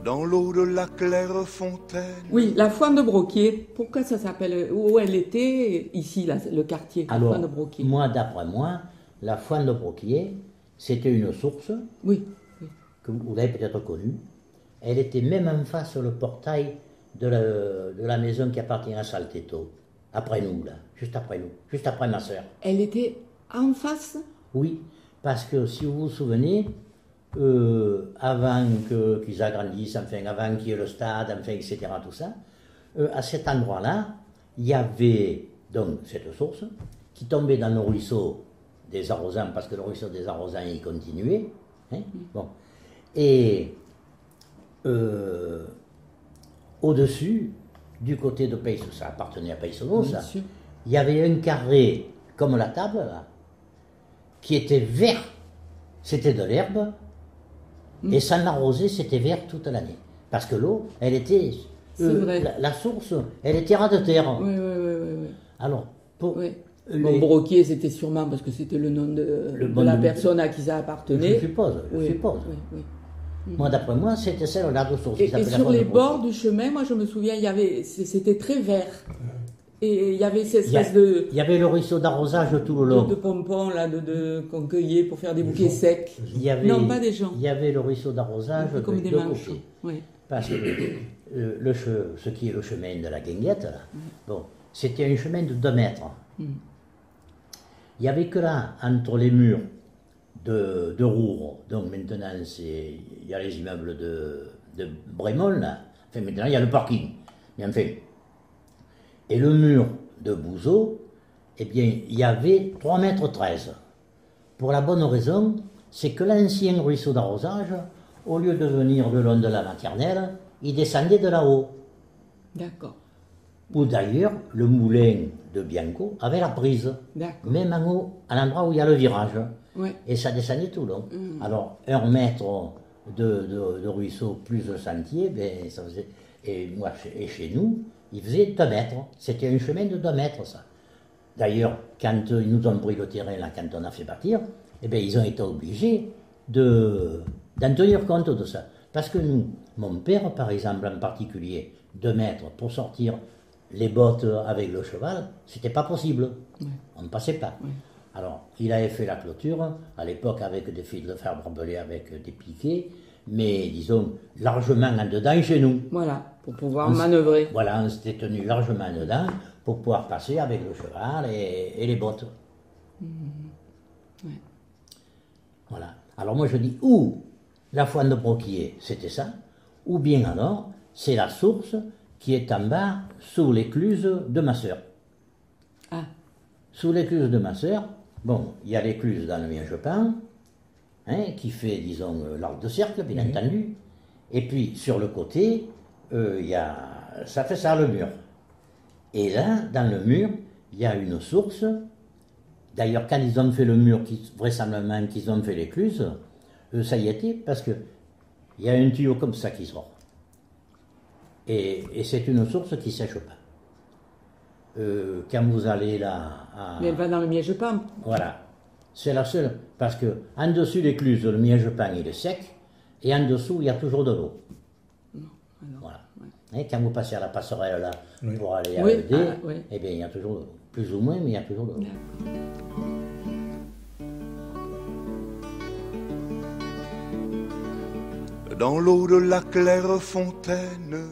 dans l'eau de la claire fontaine. Oui, la Foine de Broquier, pourquoi ça s'appelle, où elle était, ici, là, le quartier, la Alors, Foine de Broquier? moi, d'après moi, la Foine de Broquier, c'était une source Oui, oui. que vous avez peut-être connue. Elle était même en face sur le portail de la maison qui appartient à Saltetto. Après nous, là, juste après ma sœur. Elle était en face? Oui, parce que si vous vous souvenez, avant qu'ils agrandissent, enfin, avant qu'il y ait le stade, enfin, etc., tout ça, à cet endroit-là, il y avait donc cette source qui tombait dans le ruisseau des arrosants, parce que le ruisseau des arrosants, il continuait. Hein, bon. Et au-dessus, du côté de Payso, ça appartenait à Paysono, ça, il y avait un carré, comme la table, là, qui était vert. C'était de l'herbe, et sans l'arroser, c'était vert toute l'année. Parce que l'eau, elle était... la source, elle était ras de terre. Oui, oui, oui, oui. Alors, pour... Oui. Bon, Broquier, c'était sûrement parce que c'était le nom de la personne à qui ça appartenait. Je suppose, oui, suppose. Oui, oui. Moi, d'après moi, c'était celle-là de source. Et sur les bords du chemin, moi, je me souviens, c'était très vert. Et il y avait cette espèce de... Il y avait le ruisseau d'arrosage tout le long. De pompons, là, qu'on cueillait pour faire des bouquets secs. Non, pas des gens. Il y avait le ruisseau d'arrosage comme des manches. Oui. Parce que ce qui est le chemin de la Guinguette, là, bon, c'était un chemin de 2 mètres. Il n'y avait que là, entre les murs de Roure, donc maintenant il y a les immeubles de Brémol, là. Enfin maintenant il y a le parking, mais enfin. Et le mur de Bouzeau, eh bien il y avait 3,13 mètres. Pour la bonne raison, c'est que l'ancien ruisseau d'arrosage, au lieu de venir le long de la maternelle, il descendait de là-haut. D'accord. Ou d'ailleurs, le moulin de Bianco avait la prise, même en haut, à l'endroit où il y a le virage. Ouais. Et ça descendait tout long. Alors, 1 mètre de ruisseau plus le sentier, ben, ça faisait... Et chez nous, il faisait 2 mètres. C'était un chemin de 2 mètres, ça. D'ailleurs, quand ils nous ont pris le terrain, là, quand on a fait bâtir, eh ben, ils ont été obligés d'en tenir compte de ça. Parce que nous, mon père, par exemple, en particulier, 2 mètres pour sortir les bottes avec le cheval, c'était pas possible. On ne passait pas. Alors, il avait fait la clôture, à l'époque avec des fils de fer barbelés avec des piquets, mais disons, largement en dedans chez nous. Voilà, pour pouvoir manœuvrer. Voilà, on s'était tenu largement dedans pour pouvoir passer avec le cheval et les bottes. Ouais. Voilà. Alors moi je dis, ou la Foine de Broquier, c'était ça, ou bien alors, c'est la source qui est en bas, sous l'écluse de ma sœur. Ah. Sous l'écluse de ma sœur, bon, il y a l'écluse dans le Miège-Pain, hein, qui fait, disons, l'arc de cercle, bien entendu, et puis sur le côté, ça fait ça, le mur. Et là, dans le mur, il y a une source. D'ailleurs, quand ils ont fait le mur, vraisemblablement qu'ils ont fait l'écluse, ça y était, parce qu'il y a un tuyau comme ça qui sort. Et c'est une source qui ne sèche pas. Quand vous allez là... Mais elle va dans le Miège-Pain. Voilà. C'est la seule. Parce que en dessus l'écluse, le Miège-Pain, il est sec, et en dessous, il y a toujours de l'eau. Voilà. Et quand vous passez à la passerelle là, pour aller à l'ED, eh bien, il y a toujours de l'eau. Plus ou moins, mais il y a toujours de l'eau. Dans l'eau de la claire fontaine,